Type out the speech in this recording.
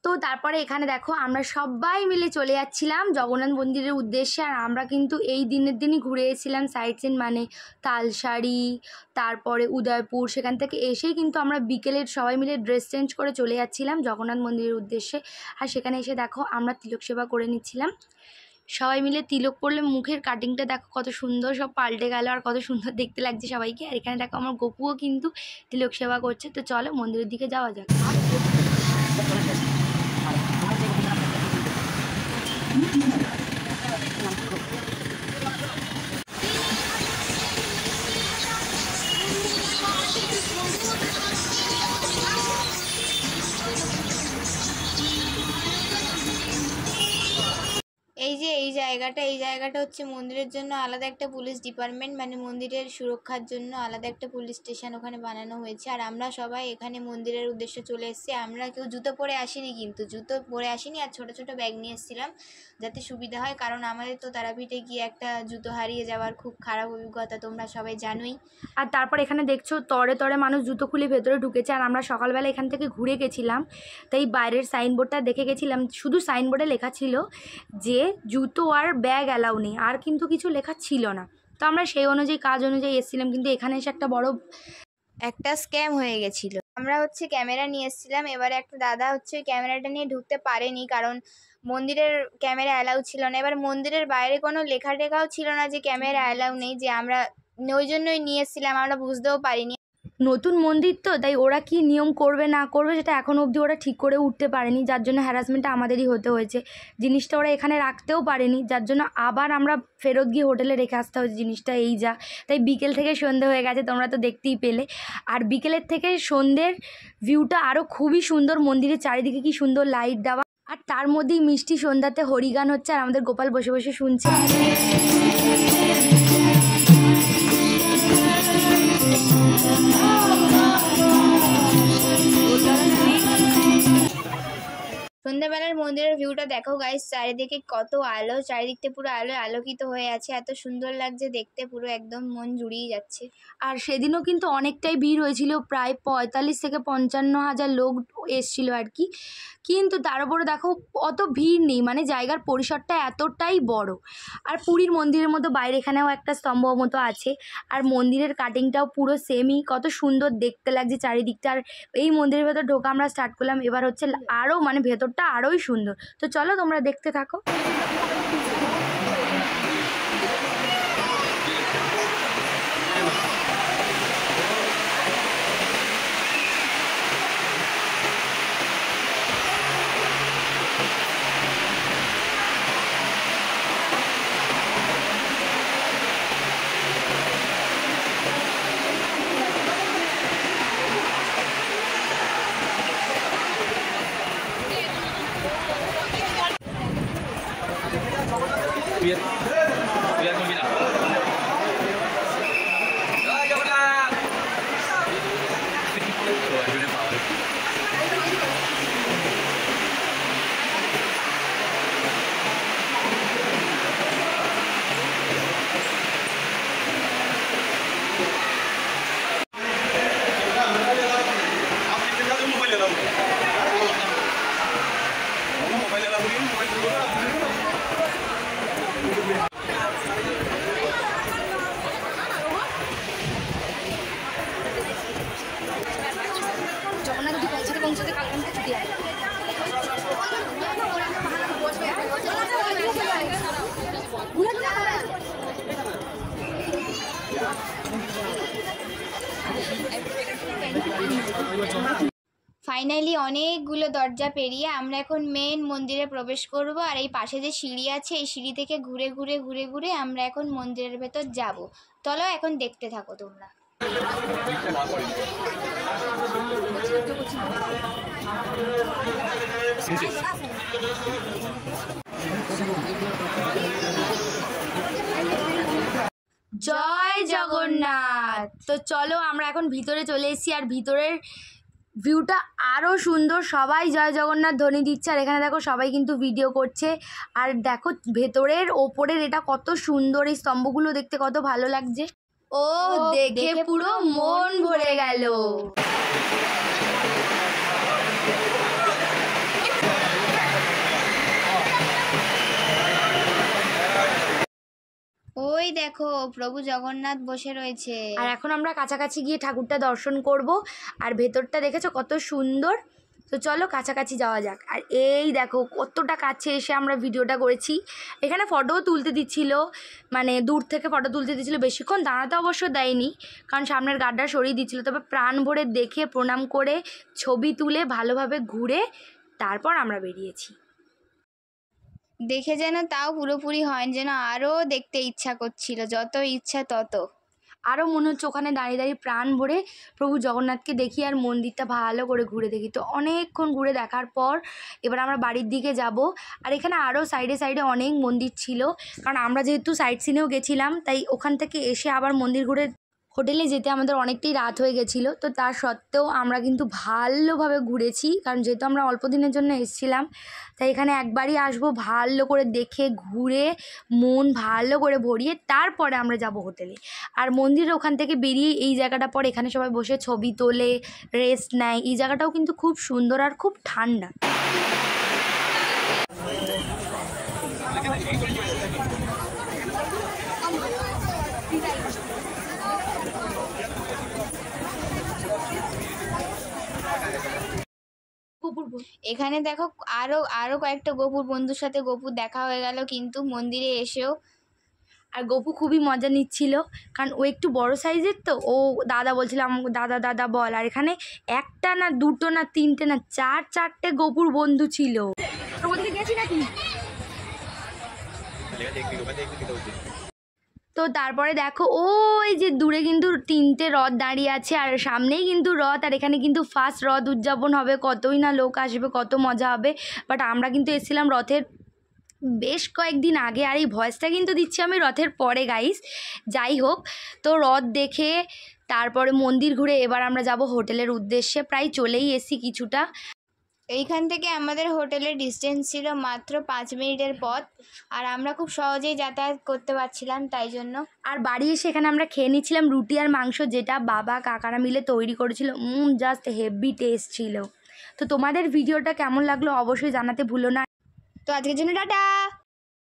তো তারপরে এখানে দেখো আমরা সবাই মিলে চলে যাচ্ছিলাম জগন্নাথ মন্দিরের উদ্দেশ্যে। আর আমরা কিন্তু এই দিনের দিনই ঘুরে এসেছিলাম সাইট সিন, মানে তালসারি, তারপরে উদয়পুর। সেখান থেকে এসেই কিন্তু আমরা বিকেলের সবাই মিলে ড্রেস চেঞ্জ করে চলে যাচ্ছিলাম জগন্নাথ মন্দিরের উদ্দেশ্যে। আর সেখানে এসে দেখো আমরা তিলক সেবা করে নিচ্ছিলাম সবাই মিলে। তিলক পরলে মুখের কাটিংটা দেখো কত সুন্দর, সব পাল্টে গেল আর কত সুন্দর দেখতে লাগছে সবাইকে। আর এখানে দেখো আমার গপুও কিন্তু তিলক সেবা করছে। তো চলো মন্দিরের দিকে যাওয়া যাক। এই জায়গাটা হচ্ছে মন্দিরের জন্য আলাদা একটা পুলিশ ডিপার্টমেন্ট, মানে মন্দিরের সুরক্ষার জন্য আলাদা একটা পুলিশ স্টেশন ওখানে বানানো হয়েছে। আর আমরা সবাই এখানে মন্দিরের উদ্দেশ্যে চলে এসেছি। আমরা কেউ জুতো পরে আসিনি, কিন্তু জুতো পরে আসিনি আর ছোট ছোট ব্যাগ নিয়ে এসেছিলাম যাতে সুবিধা হয়, কারণ আমাদের তো তারাপীঠে গিয়ে একটা জুতো হারিয়ে যাওয়ার খুব খারাপ অভিজ্ঞতা, তোমরা সবাই জানোই। আর তারপর এখানে দেখছো তরে তরে মানুষ জুতো খুলে ভেতরে ঢুকেছে। আর আমরা সকালবেলা এখান থেকে ঘুরে গেছিলাম, তাই বাইরের সাইনবোর্ডটা দেখে গেছিলাম। শুধু সাইনবোর্ডে লেখা ছিল যে জুতো আর ব্যাগ অ্যালাউ নেই, আর কিন্তু কিছু লেখা ছিল না। তো আমরা সেই অনুযায়ী কাজ অনুযায়ী এসেছিলাম, কিন্তু এখানে এসে একটা স্ক্যাম হয়ে গেছিলো। আমরা ক্যামেরা নিয়ে এসেছিলাম, এবারে একটা দাদা ক্যামেরাটা নিয়ে ঢুকতে পারেনি, কারণ মন্দিরের ক্যামেরা অ্যালাউ ছিল না। এবার মন্দিরের বাইরে কোনো লেখা টেখাও ছিল না যে ক্যামেরা অ্যালাউ নেই, যে আমরা ওই জন্যই নিয়ে এসেছিলাম, আমরা বুঝতেও পারিনি। নতুন মন্দির তো, তাই ওরা কি নিয়ম করবে না করবে সেটা এখনও অবধি ওরা ঠিক করে উঠতে পারেনি, যার জন্য হ্যারাসমেন্টটা আমাদেরই হতে হয়েছে। জিনিসটা ওরা এখানে রাখতেও পারেনি, যার জন্য আবার আমরা ফেরত গিয়ে হোটেলে রেখে আসতে হয়েছে জিনিসটা। এই যা, তাই বিকেল থেকে সন্ধে হয়ে গেছে, তোমরা তো দেখতেই পেলে। আর বিকেলের থেকে সন্ধ্যের ভিউটা আরও খুবই সুন্দর, মন্দিরের চারিদিকে কি সুন্দর লাইট দেওয়া, আর তার মধ্যেই মিষ্টি সন্ধ্যাতে হরিগান হচ্ছে আর আমাদের গোপাল বসে বসে শুনছে। সন্ধ্যাবেলার মন্দিরের ভিউটা দেখো গাইস, চারিদিকে কত আলো, চারিদিকটা পুরো আলোয় আলোকিত হয়ে আছে, এত সুন্দর লাগছে দেখতে, পুরো একদম মন জুড়িয়ে যাচ্ছে। আর সেদিনও কিন্তু অনেকটাই ভিড় হয়েছিল, প্রায় 45 থেকে 55 হাজার লোক এসছিল আর কি। কিন্তু তার উপরে দেখো অত ভিড় নেই, মানে জায়গার পরিসরটা এতটাই বড়। আর পুরীর মন্দিরের মতো বাইরে এখানেও একটা স্তম্ভ মতো আছে, আর মন্দিরের কাটিংটাও পুরো সেমই, কত সুন্দর দেখতে লাগছে চারিদিকটা। আর এই মন্দিরের ভেতর ঢোকা আমরা স্টার্ট করলাম, এবার আরও মানে ভেতরটা আরোই সুন্দর। তো চলো তোমরা দেখতে থাকো। ফাইনালি অনেকগুলো দরজা পেরিয়ে আমরা এখন মেন মন্দিরে প্রবেশ করব। আর এই পাশে যে সিঁড়ি আছে, এই সিঁড়ি থেকে ঘুরে ঘুরে ঘুরে ঘুরে আমরা এখন মন্দিরের ভেতর যাব। চলো এখন দেখতে থাকো তোমরা। জয় জগন্নাথ। তো চলো আমরা এখন ভিতরে চলে এসেছি, আর ভিতরের ভিউটা আরও সুন্দর, সবাই জয় জগন্নাথ ধ্বনি দিচ্ছে। আর এখানে দেখো সবাই কিন্তু ভিডিও করছে। আর দেখো ভেতরের ওপরের এটা কত সুন্দর, এই স্তম্ভগুলো দেখতে কত ভালো লাগছে। ও দেখে পুরো মন ভরে গেল। দেখো প্রভু জগন্নাথ বসে রয়েছে। আর এখন আমরা কাছাকাছি গিয়ে ঠাকুরটা দর্শন করব। আর ভেতরটা দেখেছো কত সুন্দর। তো চলো কাছাকাছি যাওয়া যাক। আর এই দেখো কতটা কাছে এসে আমরা ভিডিওটা করেছি। এখানে ফটোও তুলতে দিচ্ছিল, মানে দূর থেকে ফটো তুলতে দিচ্ছিল, বেশিক্ষণ দাঁড়াতে অবশ্য দেয়নি কারণ সামনের গার্ডটা সরিয়ে দিচ্ছিল। তবে প্রাণ ভরে দেখে প্রণাম করে ছবি তুলে ভালোভাবে ঘুরে তারপর আমরা বেরিয়েছি। দেখে যেন তাও পুরোপুরি হয়, যেন আরও দেখতে ইচ্ছা করছিল, যত ইচ্ছা তত। আরও মনে হচ্ছে ওখানে দাঁড়িয়ে দাঁড়িয়ে প্রাণ ভরে প্রভু জগন্নাথকে দেখি আর মন্দিরটা ভালো করে ঘুরে দেখি। তো অনেকক্ষণ ঘুরে দেখার পর এবার আমরা বাড়ির দিকে যাব। আর এখানে আরও সাইডে সাইডে অনেক মন্দির ছিল, কারণ আমরা যেহেতু সাইট সিনেও গেছিলাম তাই ওখান থেকে এসে আবার মন্দির ঘুরে হোটেলে যেতে আমাদের অনেকটাই রাত হয়ে গেছিলো। তো তার সত্ত্বেও আমরা কিন্তু ভালোভাবে ঘুরেছি, কারণ যেহেতু আমরা অল্প দিনের জন্য এসেছিলাম তাই এখানে একবারই আসবো, ভালো করে দেখে ঘুরে মন ভালো করে ভরিয়ে তারপরে আমরা যাব হোটেলে। আর মন্দিরের ওখান থেকে বেরিয়ে এই জায়গাটা পর এখানে সবাই বসে ছবি তোলে, রেস্ট নেয়। এই জায়গাটাও কিন্তু খুব সুন্দর আর খুব ঠান্ডা। এখানে দেখো আরো আরো কয়েকটা গোপুর বন্ধুর সাথে গোপুর দেখা হয়ে গেল কিন্তু মন্দিরে এসেও। আর গপু খুবই মজা নিচ্ছিল, কারণ ও একটু বড় সাইজের, তো ও দাদা বলছিল আমাকে দাদা দাদা বল। আর এখানে একটা না দুটো না তিনটে না চারটে গপুর বন্ধু ছিল। তো তারপরে দেখো ওই যে দূরে কিন্তু তিনটে রথ দাঁড়িয়ে আছে, আর সামনেই কিন্তু রথ। আর এখানে কিন্তু ফার্স্ট রথ উদযাপন হবে, কতই না লোক আসবে, কত মজা হবে। বাট আমরা কিন্তু এসেছিলাম রথের বেশ কয়েকদিন আগে, আর এই ভয়েসটা কিন্তু দিচ্ছি আমি রথের পরে গাইস। যাই হোক, তো রথ দেখে তারপরে মন্দির ঘুরে এবার আমরা যাব হোটেলের উদ্দেশ্যে। প্রায় চলেই এসেছি কিছুটা। এইখান থেকে আমাদের হোটেলের ডিস্টেন্স ছিল মাত্র 5 মিনিটের পথ, আর আমরা খুব সহজেই যাতায়াত করতে পারছিলাম তাই জন্য। আর বাড়ি এসে এখানে আমরা খেয়ে নিচ্ছিলাম রুটি আর মাংস, যেটা বাবা কাকারা মিলে তৈরি করেছিল। জাস্ট হেভি টেস্ট ছিল। তো তোমাদের ভিডিওটা কেমন লাগলো অবশ্যই জানাতে ভুলো না। তো আজকের জন্য টাটা।